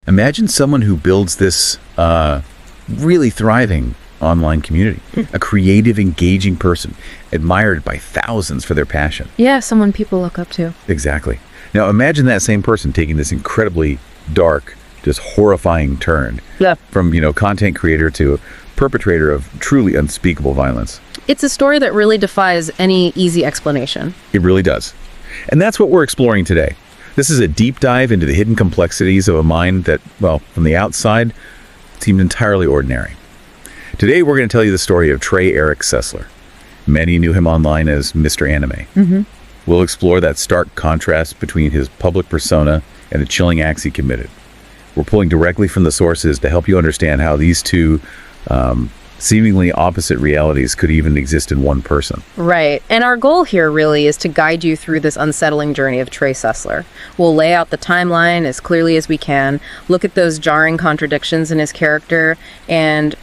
Imagine someone who builds this really thriving online community, a creative, engaging person, admired by thousands for their passion. Yeah, someone people look up to. Exactly. Now imagine that same person taking this incredibly dark, just horrifying turn from, content creator to perpetrator of truly unspeakable violence. It's a story that really defies any easy explanation. It really does. And that's what we're exploring today. This is a deep dive into the hidden complexities of a mind that, well, from the outside, seemed entirely ordinary. Today, we're going to tell you the story of Trey Eric Cesler. Many knew him online as Mr. Anime. We'll explore that stark contrast between his public persona and the chilling acts he committed. We're pulling directly from the sources to help you understand how these two seemingly opposite realities could even exist in one person. Right. And our goal here really is to guide you through this unsettling journey of Trey Cesler. We'll lay out the timeline as clearly as we can, look at those jarring contradictions in his character, and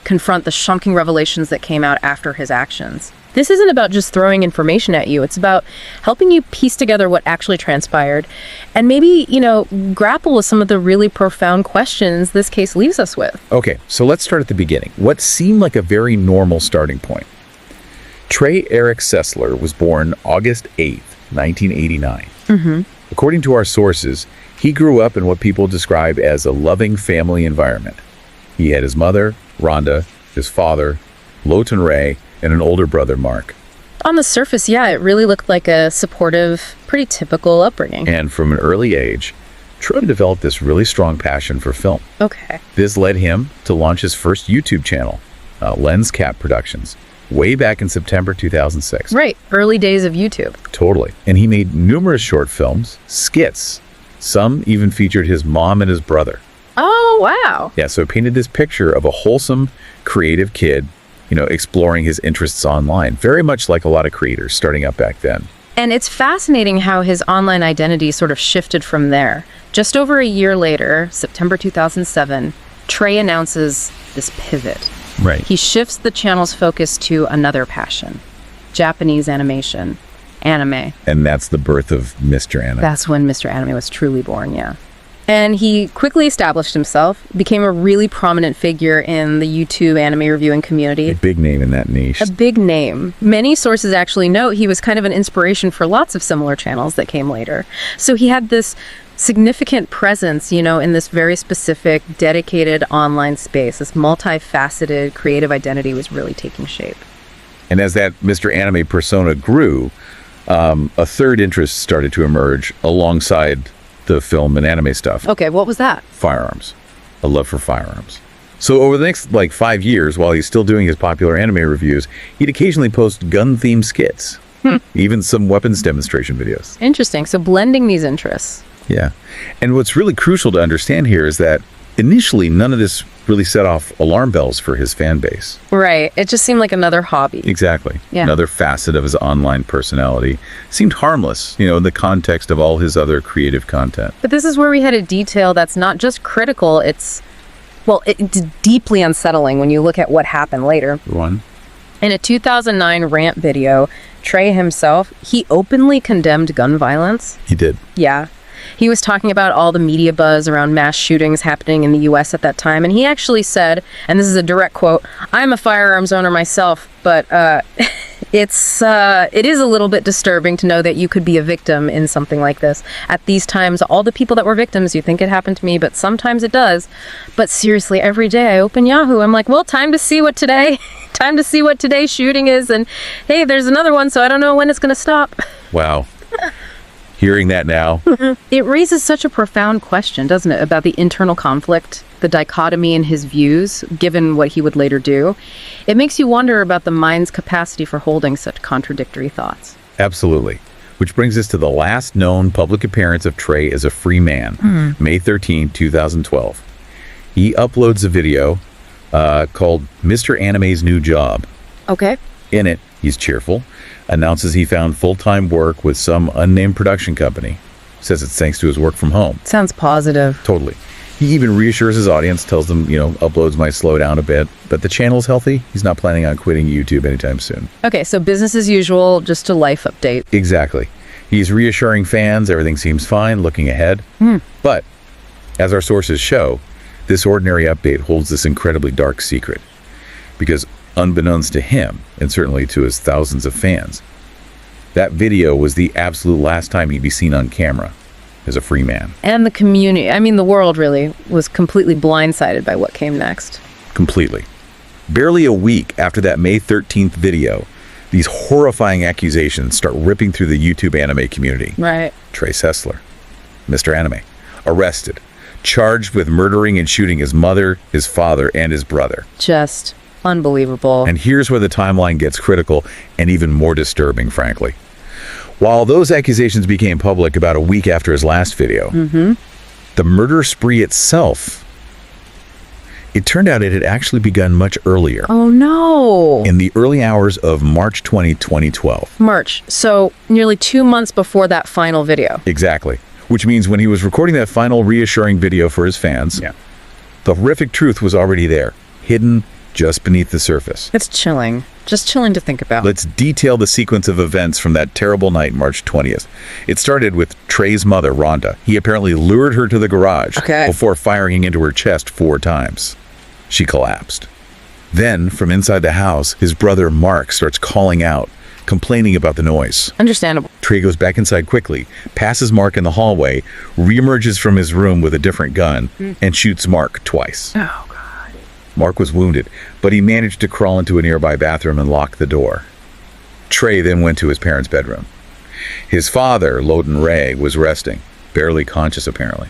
confront the shocking revelations that came out after his actions. This isn't about just throwing information at you. It's about helping you piece together what actually transpired and maybe, grapple with some of the really profound questions this case leaves us with. Okay, so let's start at the beginning. What seemed like a very normal starting point. Trey Eric Cesler was born August 8th, 1989. According to our sources, he grew up in what people describe as a loving family environment. He had his mother, Rhonda, his father, Lotan Ray, and an older brother, Mark. On the surface, yeah, it really looked like a supportive, pretty typical upbringing. And from an early age, Trey developed this really strong passion for film. Okay. This led him to launch his first YouTube channel, Lenscap Productions, way back in September 2006. Right, early days of YouTube. Totally. And he made numerous short films, skits. Some even featured his mom and his brother. Oh, wow. Yeah, so it painted this picture of a wholesome, creative kid exploring his interests online, very much like a lot of creators starting up back then. And it's fascinating how his online identity sort of shifted from there. Just over a year later, September 2007, Trey announces this pivot. Right. He shifts the channel's focus to another passion, Japanese animation, anime. And that's the birth of Mr. Anime. That's when Mr. Anime was truly born, yeah. And he quickly established himself, became a really prominent figure in the YouTube anime reviewing community. A big name in that niche. A big name. Many sources actually note he was kind of an inspiration for lots of similar channels that came later. So he had this significant presence, in this very specific, dedicated online space. This multifaceted creative identity was really taking shape. And as that Mr. Anime persona grew, a third interest started to emerge alongside the film and anime stuff. Okay, what was that? Firearms. A love for firearms. So over the next 5 years, while he's still doing his popular anime reviews, he'd occasionally post gun-themed skits, even some weapons demonstration videos. Interesting. So blending these interests. Yeah. And what's really crucial to understand here is that initially, none of this really set off alarm bells for his fan base. Right. It just seemed like another hobby. Exactly. Yeah. Another facet of his online personality. Seemed harmless, in the context of all his other creative content. But this is where we had a detail that's not just critical, it's deeply unsettling when you look at what happened later. One. In a 2009 rant video, Trey himself, he openly condemned gun violence. He did. Yeah. He was talking about all the media buzz around mass shootings happening in the U.S. at that time, and he actually said, and this is a direct quote, "I'm a firearms owner myself, but it is a little bit disturbing to know that you could be a victim in something like this. At these times, all the people that were victims, you think it happened to me, but sometimes it does. But seriously, every day I open Yahoo, I'm like, well, time to see what today's shooting is, and hey, there's another one, so I don't know when it's going to stop." Wow. Hearing that now. It raises such a profound question, doesn't it, about the internal conflict, the dichotomy in his views, given what he would later do. It makes you wonder about the mind's capacity for holding such contradictory thoughts. Absolutely. Which brings us to the last known public appearance of Trey as a free man, May 13, 2012. He uploads a video called Mr. Anime's New Job. Okay. In it, he's cheerful, announces he found full-time work with some unnamed production company. Says it's thanks to his work from home. Sounds positive. Totally. He even reassures his audience, tells them, uploads might slow down a bit, but the channel's healthy. He's not planning on quitting YouTube anytime soon. Okay, so business as usual, just a life update. Exactly. He's reassuring fans everything seems fine, looking ahead. But As our sources show, this ordinary update holds this incredibly dark secret. Because unbeknownst to him, and certainly to his thousands of fans, that video was the absolute last time he'd be seen on camera as a free man. And the community, I mean the world really, was completely blindsided by what came next. Completely. Barely a week after that May 13th video, these horrifying accusations start ripping through the YouTube anime community. Right. Trey Cesler, Mr. Anime, arrested, charged with murdering and shooting his mother, his father, and his brother. Just unbelievable. And here's where the timeline gets critical and even more disturbing, frankly. While those accusations became public about a week after his last video, the murder spree itself, it turned out it had actually begun much earlier. Oh no! In the early hours of March 20, 2012. March, so nearly 2 months before that final video. Exactly. Which means when he was recording that final reassuring video for his fans, the horrific truth was already there, hidden just beneath the surface. It's chilling. Just chilling to think about. Let's detail the sequence of events from that terrible night, March 20th. It started with Trey's mother, Rhonda. He apparently lured her to the garage before firing into her chest 4 times. She collapsed. Then, from inside the house, his brother Mark starts calling out, complaining about the noise. Understandable. Trey goes back inside quickly, passes Mark in the hallway, reemerges from his room with a different gun, and shoots Mark twice. Oh, God. Mark was wounded, but he managed to crawl into a nearby bathroom and lock the door. Trey then went to his parents' bedroom. His father, Loden Ray, was resting, barely conscious apparently.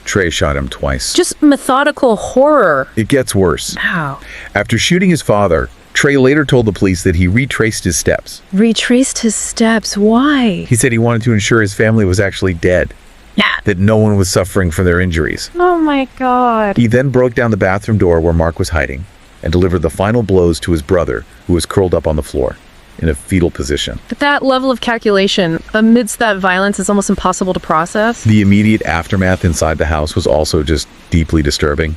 Trey shot him twice. Just methodical horror. It gets worse. Wow. After shooting his father, Trey later told the police that he retraced his steps. Retraced his steps? Why? He said he wanted to ensure his family was actually dead. Yeah. That no one was suffering from their injuries. Oh my God. He then broke down the bathroom door where Mark was hiding and delivered the final blows to his brother, who was curled up on the floor in a fetal position. But that level of calculation amidst that violence is almost impossible to process. The immediate aftermath inside the house was also just deeply disturbing.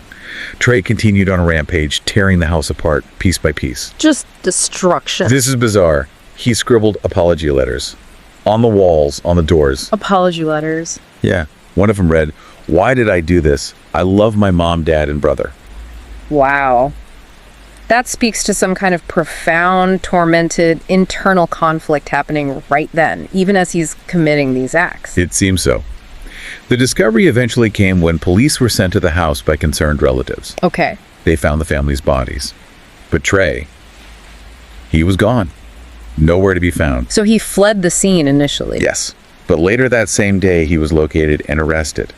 Trey continued on a rampage, tearing the house apart piece by piece. Just destruction. This is bizarre. He scribbled apology letters on the walls, on the doors. Apology letters. Yeah. One of them read, "Why did I do this? I love my mom, dad, and brother." Wow. That speaks to some kind of profound, tormented, internal conflict happening right then, even as he's committing these acts. It seems so. The discovery eventually came when police were sent to the house by concerned relatives. Okay. They found the family's bodies. But Trey, he was gone. Nowhere to be found. So he fled the scene initially. Yes. But later that same day, he was located and arrested.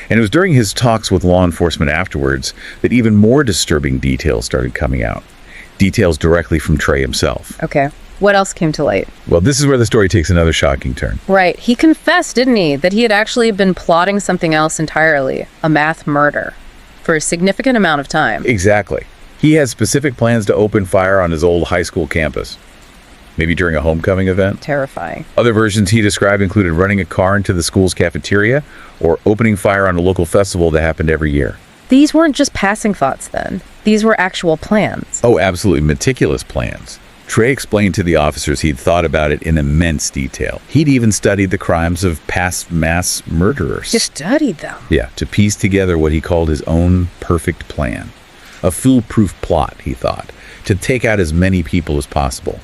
And it was during his talks with law enforcement afterwards that even more disturbing details started coming out. Details directly from Trey himself. Okay. What else came to light? Well, this is where the story takes another shocking turn. Right. He confessed, didn't he, that he had actually been plotting something else entirely, a mass murder, for a significant amount of time. Exactly. He had specific plans to open fire on his old high school campus. Maybe during a homecoming event. Terrifying. Other versions he described included running a car into the school's cafeteria or opening fire on a local festival that happened every year. These weren't just passing thoughts then. These were actual plans. Oh, absolutely meticulous plans. Trey explained to the officers he'd thought about it in immense detail. He'd even studied the crimes of past mass murderers. You studied them? Yeah, to piece together what he called his own perfect plan. A foolproof plot, he thought, to take out as many people as possible.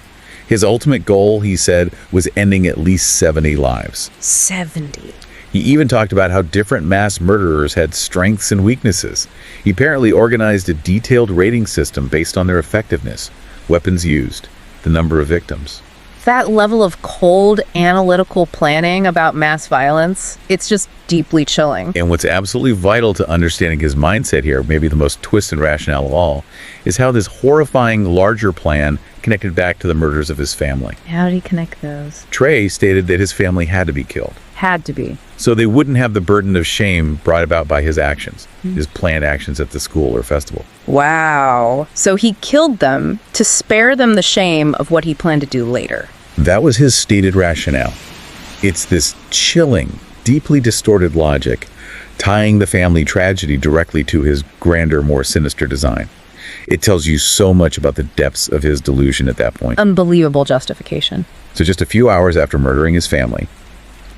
His ultimate goal, he said, was ending at least 70 lives. 70. He even talked about how different mass murderers had strengths and weaknesses. He apparently organized a detailed rating system based on their effectiveness, weapons used, the number of victims. That level of cold, analytical planning about mass violence, it's just deeply chilling. And what's absolutely vital to understanding his mindset here, maybe the most twisted rationale of all, is how this horrifying larger plan connected back to the murders of his family. How did he connect those? Trey stated that his family had to be killed. Had to be. So they wouldn't have the burden of shame brought about by his actions, his planned actions at the school or festival. Wow. So he killed them to spare them the shame of what he planned to do later. That was his stated rationale. It's this chilling, deeply distorted logic, tying the family tragedy directly to his grander, more sinister design. It tells you so much about the depths of his delusion at that point. Unbelievable justification. So just a few hours after murdering his family,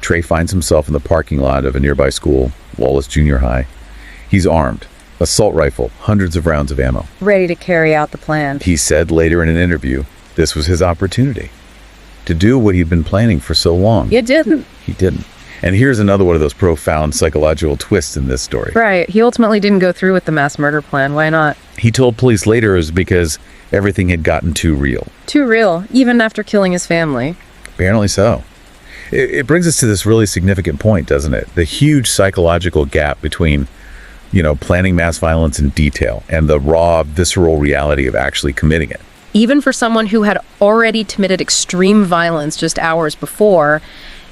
Trey finds himself in the parking lot of a nearby school, Wallace Junior High. He's armed, assault rifle, hundreds of rounds of ammo. Ready to carry out the plan. He said later in an interview, this was his opportunity to do what he'd been planning for so long. You didn't. He didn't. And here's another one of those profound psychological twists in this story. Right. He ultimately didn't go through with the mass murder plan. Why not? He told police later it was because everything had gotten too real. Too real, even after killing his family. Apparently so. It brings us to this really significant point, doesn't it? The huge psychological gap between, planning mass violence in detail and the raw, visceral reality of actually committing it. Even for someone who had already committed extreme violence just hours before,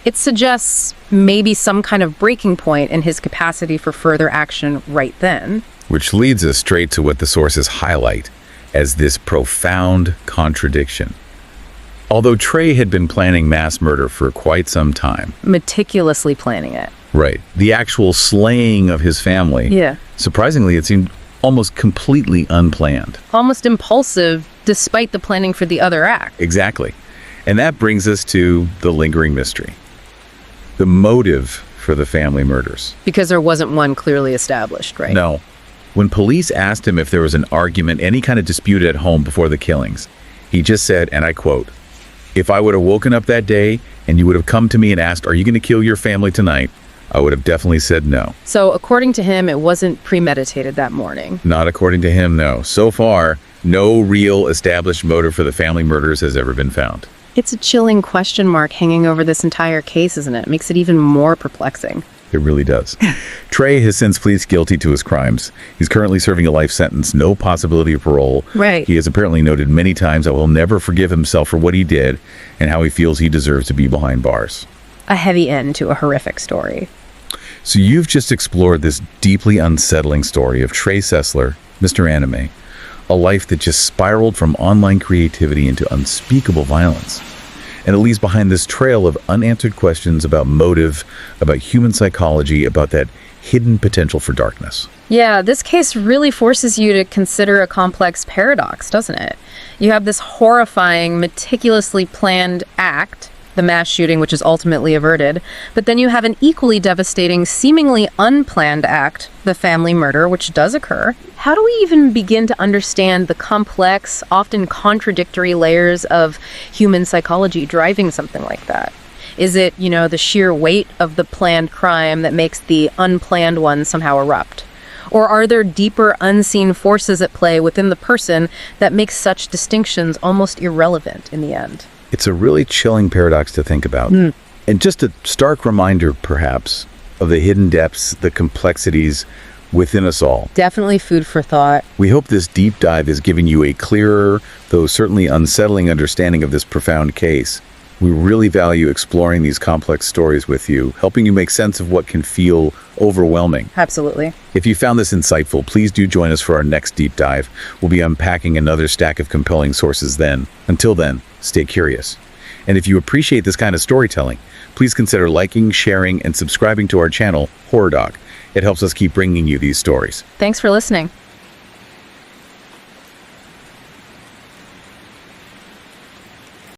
it suggests maybe some kind of breaking point in his capacity for further action right then. Which leads us straight to what the sources highlight as this profound contradiction. Although Trey had been planning mass murder for quite some time. Meticulously planning it. Right. The actual slaying of his family. Yeah. Surprisingly, it seemed almost completely unplanned. Almost impulsive, despite the planning for the other act. Exactly. And that brings us to the lingering mystery. The motive for the family murders. Because there wasn't one clearly established, right? No. When police asked him if there was an argument, any kind of dispute at home before the killings, he just said, and I quote, "If I would have woken up that day and you would have come to me and asked, 'Are you going to kill your family tonight?' I would have definitely said no." So according to him, it wasn't premeditated that morning. Not according to him, no. So far, no real established motive for the family murders has ever been found. It's a chilling question mark hanging over this entire case, isn't it? It makes it even more perplexing. It really does. Trey has since pleaded guilty to his crimes. He's currently serving a life sentence, no possibility of parole. Right. He has apparently noted many times that he'll never forgive himself for what he did and how he feels he deserves to be behind bars. A heavy end to a horrific story. So you've just explored this deeply unsettling story of Trey Cesler, Mr. Anime, a life that just spiraled from online creativity into unspeakable violence. And it leaves behind this trail of unanswered questions about motive, about human psychology, about that hidden potential for darkness. Yeah, this case really forces you to consider a complex paradox, doesn't it? You have this horrifying, meticulously planned act, the mass shooting, which is ultimately averted, but then you have an equally devastating, seemingly unplanned act, the family murder, which does occur. How do we even begin to understand the complex, often contradictory layers of human psychology driving something like that? Is it, the sheer weight of the planned crime that makes the unplanned one somehow erupt? Or are there deeper, unseen forces at play within the person that makes such distinctions almost irrelevant in the end? It's a really chilling paradox to think about. And just a stark reminder, perhaps, of the hidden depths, the complexities within us all. Definitely food for thought. We hope this deep dive has given you a clearer, though certainly unsettling understanding of this profound case. We really value exploring these complex stories with you, helping you make sense of what can feel overwhelming. Absolutely. If you found this insightful, please do join us for our next deep dive. We'll be unpacking another stack of compelling sources then. Until then, stay curious. And if you appreciate this kind of storytelling, please consider liking, sharing, and subscribing to our channel, Horror Dog. It helps us keep bringing you these stories. Thanks for listening.